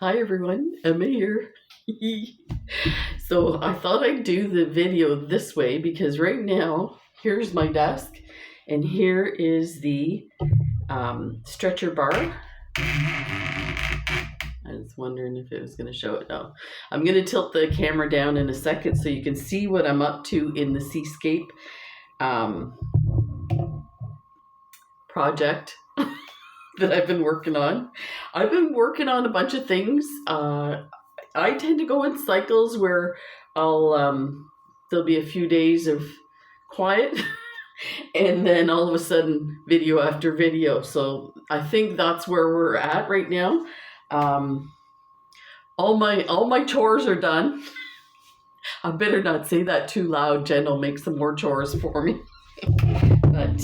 Hi everyone, Emma here. So I thought I'd do the video this way because right now, here's my desk and here is the stretcher bar. I was wondering if it was going to show it now. I'm going to tilt the camera down in a second so you can see what I'm up to in the Seascape project that I've been working on. I've been working on a bunch of things. I tend to go in cycles where there'll be a few days of quiet and then all of a sudden video after video. So I think that's where we're at right now. All my chores are done. I better not say that too loud. Jen will make some more chores for me. But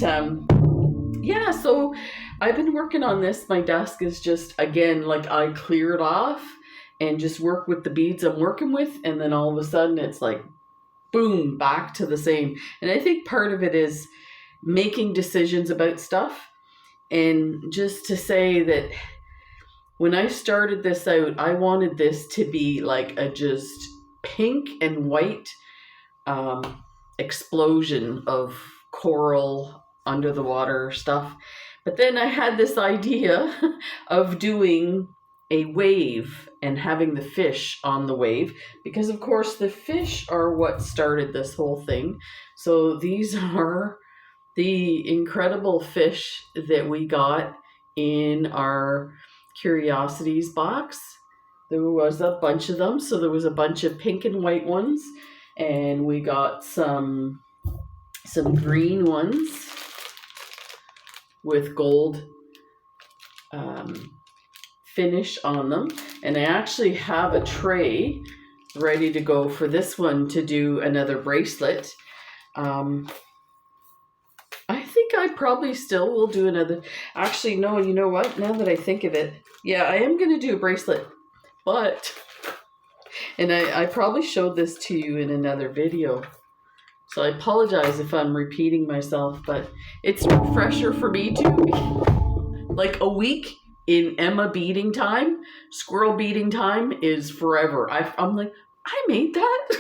yeah, so I've been working on this. My desk is just, again, like I clear it off and just work with the beads I'm working with. And then all of a sudden it's like, boom, back to the same. And I think part of it is making decisions about stuff. And just to say that when I started this out, I wanted this to be like a just pink and white explosion of coral under the water stuff. But then I had this idea of doing a wave and having the fish on the wave, because of course the fish are what started this whole thing. So these are the incredible fish that we got in our Curiosities box. There was a bunch of them. So there was a bunch of pink and white ones, and we got some green ones with gold finish on them. And I actually have a tray ready to go for this one to do another bracelet. I think I probably still will do another. Actually, no, you know what? Now that I think of it, yeah, I am going to do a bracelet. But, and I probably showed this to you in another video. So I apologize if I'm repeating myself, but it's a refresher for me too. Like a week in Emma beading time, squirrel beading time is forever. I'm like, I made that?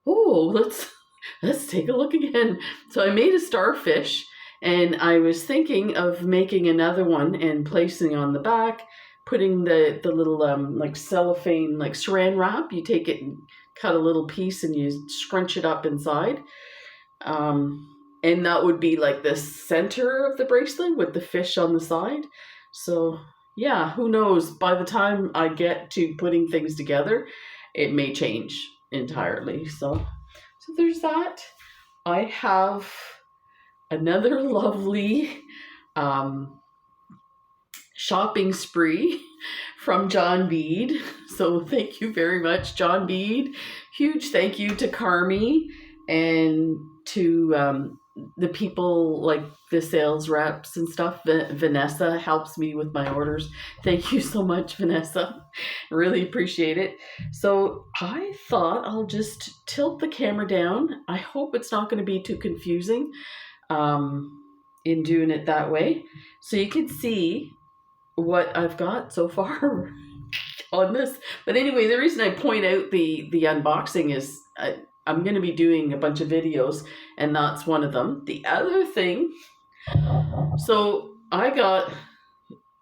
Oh, let's take a look again. So I made a starfish, and I was thinking of making another one and placing on the back, putting the little like cellophane, like saran wrap. You take it and cut a little piece and you scrunch it up inside. And that would be like the center of the bracelet with the fish on the side. So yeah, who knows? By the time I get to putting things together, it may change entirely. So there's that. I have another lovely shopping spree from John Bead. So thank you very much, John Bead. Huge thank you to Carmi and to the people like the sales reps and stuff. Vanessa helps me with my orders. Thank you so much, Vanessa. Really appreciate it. So I thought I'll just tilt the camera down. I hope it's not going to be too confusing in doing it that way. So you can see what I've got so far on this. But anyway, the reason I point out the unboxing is I'm going to be doing a bunch of videos, and that's one of them. The other thing, so I got,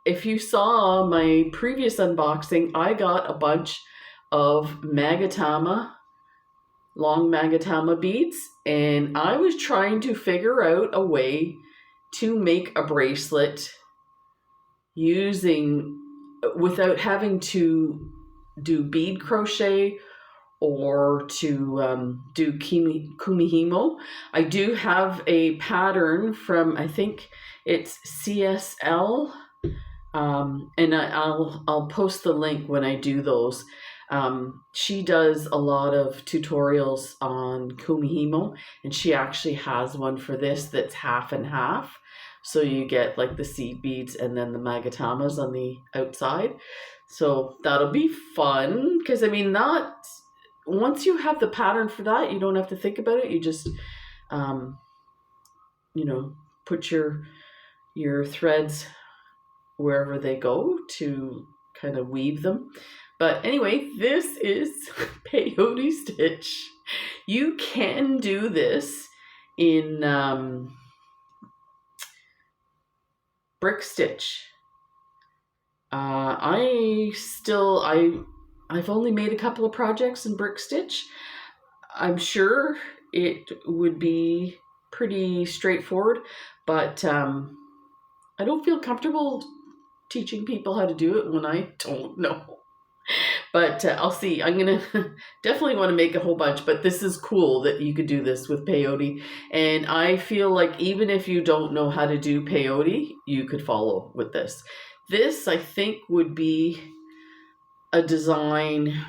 if you saw my previous unboxing, I got a bunch of Magatama, long Magatama beads, and I was trying to figure out a way to make a bracelet without having to do bead crochet or to do kumihimo. I do have a pattern from, I think it's CSL, and I'll post the link when I do those. She does a lot of tutorials on kumihimo, and she actually has one for this that's half and half. So you get like the seed beads and then the magatamas on the outside. So that'll be fun, because I mean, once you have the pattern for that, you don't have to think about it. You just, put your threads wherever they go to kind of weave them. But anyway, this is peyote stitch. You can do this in brick stitch. I've only made a couple of projects in brick stitch. I'm sure it would be pretty straightforward, but I don't feel comfortable teaching people how to do it when I don't know. But I'll see. I'm gonna definitely want to make a whole bunch, but this is cool that you could do this with peyote. And I feel like even if you don't know how to do peyote, you could follow with this. This, I think, would be a design.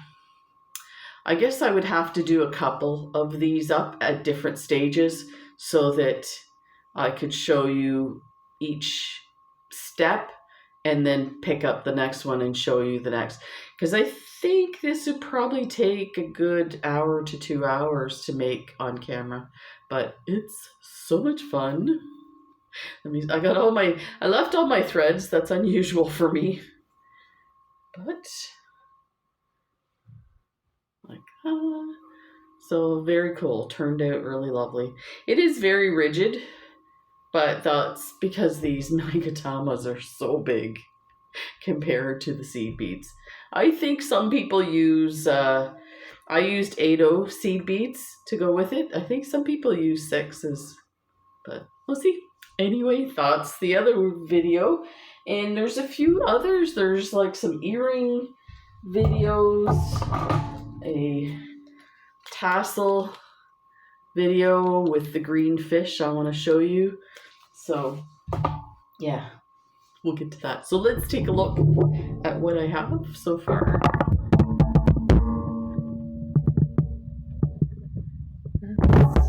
I guess I would have to do a couple of these up at different stages so that I could show you each step and then pick up the next one and show you the next. Because I think this would probably take a good hour to 2 hours to make on camera. But it's so much fun. I left all my threads. That's unusual for me. But so very cool. Turned out really lovely. It is very rigid, but that's because these Nagatamas are so big compared to the seed beads. I think some people use, I used 8/0 seed beads to go with it. I think some people use 6s, but we'll see. Anyway, that's the other video. And there's a few others. There's like some earring videos, a tassel video with the green fish I want to show you. So yeah, we'll get to that. So let's take a look at what I have so far. Let's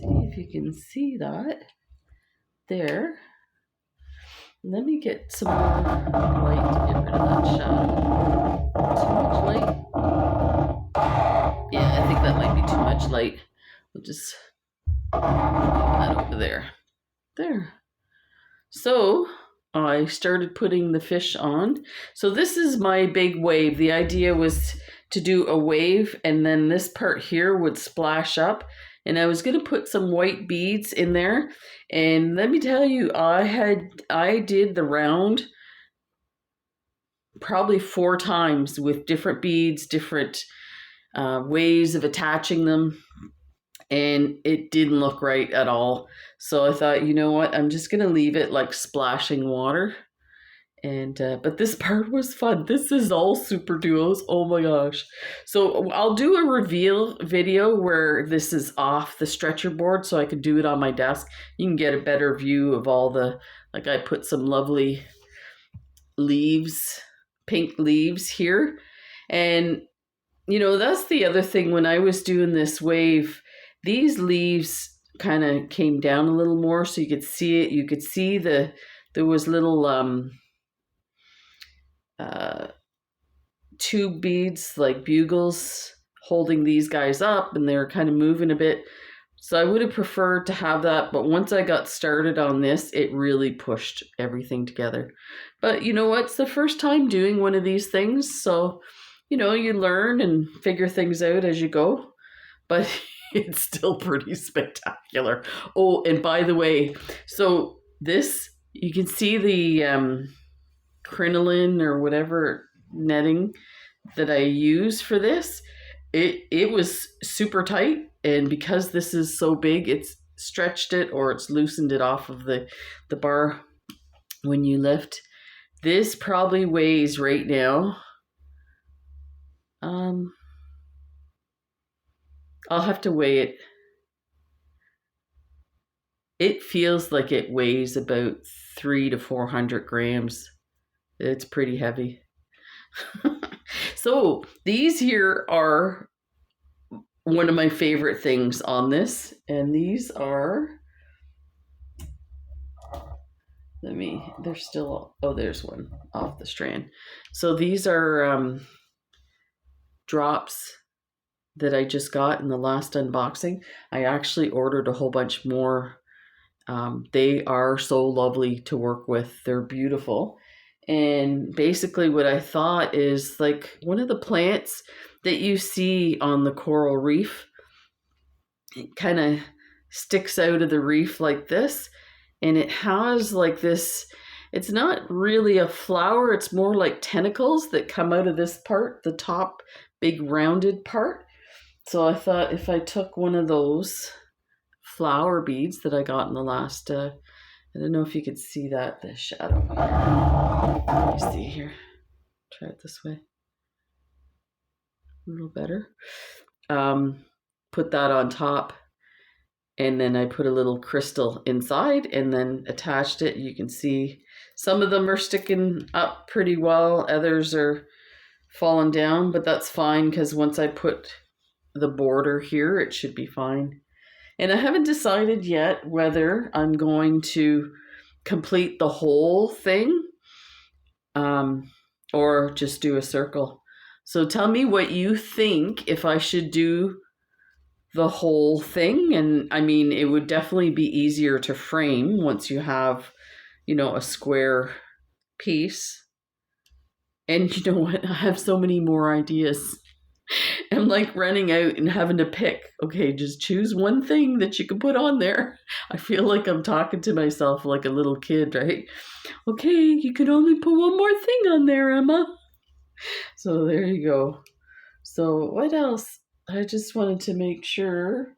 see if you can see that there. Let me get some more light to get rid of that shadow. Too much light? Yeah, I think that might be too much light. We'll just put that over there. There. So I started putting the fish on. So this is my big wave. The idea was to do a wave and then this part here would splash up. And I was going to put some white beads in there. And let me tell you, I did the round probably 4 times with different beads, different ways of attaching them. And it didn't look right at all. So I thought, you know what, I'm just going to leave it like splashing water. And but this part was fun. This is all super duos. Oh my gosh. So I'll do a reveal video where this is off the stretcher board so I can do it on my desk. You can get a better view of all the, like I put some lovely leaves, pink leaves here. And you know, that's the other thing. When I was doing this wave, these leaves kind of came down a little more so you could see it. You could see there was little tube beads like bugles holding these guys up, and they're kind of moving a bit. So I would have preferred to have that, but once I got started on this, it really pushed everything together. But you know what? It's the first time doing one of these things, so you know, you learn and figure things out as you go. But it's still pretty spectacular. Oh, and by the way, so this, you can see the crinoline or whatever netting that I use for this. It was super tight, and because this is so big, it's stretched it or it's loosened it off of the bar when you lift. This probably weighs right now, I'll have to weigh it. It feels like it weighs about 300 to 400 grams. It's pretty heavy. So these here are one of my favorite things on this, and these are, they're still, oh, there's one off the strand. So these are drops that I just got in the last unboxing. I actually ordered a whole bunch more. They are so lovely to work with. They're beautiful. And basically what I thought is like one of the plants that you see on the coral reef, it kind of sticks out of the reef like this, and it has like this, it's not really a flower, it's more like tentacles that come out of this part, the top big rounded part. So I thought if I took one of those flower beads that I got in the last, I don't know if you could see that, the shadow. Let me see here. Try it this way. A little better. Put that on top, and then I put a little crystal inside and then attached it. You can see some of them are sticking up pretty well, others are falling down, but that's fine because once I put the border here, it should be fine. And I haven't decided yet whether I'm going to complete the whole thing or just do a circle. So tell me what you think if I should do the whole thing. And I mean, it would definitely be easier to frame once you have, you know, a square piece. And you know what? I have so many more ideas. I'm like running out and having to pick. Okay, just choose one thing that you can put on there. I feel like I'm talking to myself like a little kid, right? Okay, you can only put one more thing on there, Emma. So there you go. So what else? I just wanted to make sure.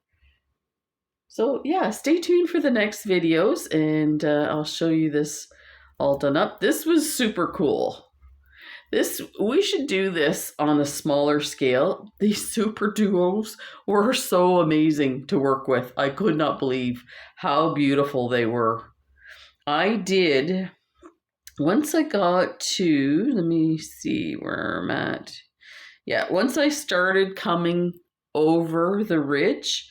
So yeah, stay tuned for the next videos, and I'll show you this all done up. This was super cool. We should do this on a smaller scale. These super duos were so amazing to work with. I could not believe how beautiful they were. I did, once I got to, let me see where I'm at. Yeah, once I started coming over the ridge,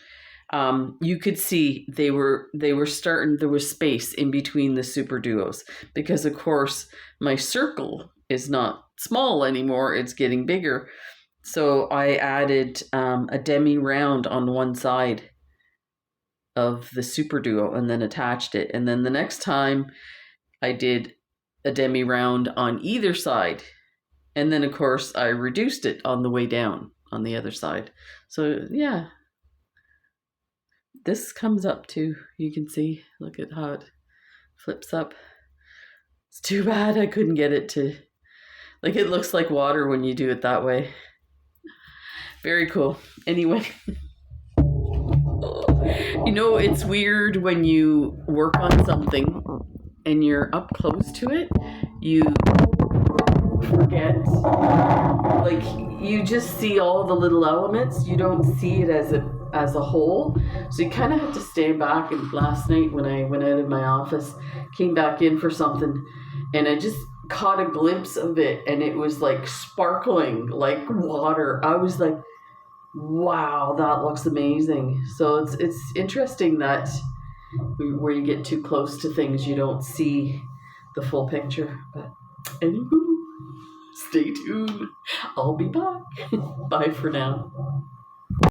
you could see they were starting, there was space in between the super duos because of course my circle is not small anymore, it's getting bigger. So I added a demi round on one side of the super duo and then attached it. And then the next time I did a demi round on either side. And then of course I reduced it on the way down on the other side. So yeah, this comes up too. You can see, look at how it flips up. It's too bad I couldn't get it to, like, it looks like water when you do it that way. Very cool. Anyway, you know, it's weird when you work on something and you're up close to it, you forget, like, you just see all the little elements. You don't see it as a whole. So you kind of have to stay back. And last night when I went out of my office, came back in for something, and I just caught a glimpse of it, and it was like sparkling like water. I was like, wow, that looks amazing. So it's interesting that where you get too close to things, you don't see the full picture. But anywho, stay tuned. I'll be back. Bye for now.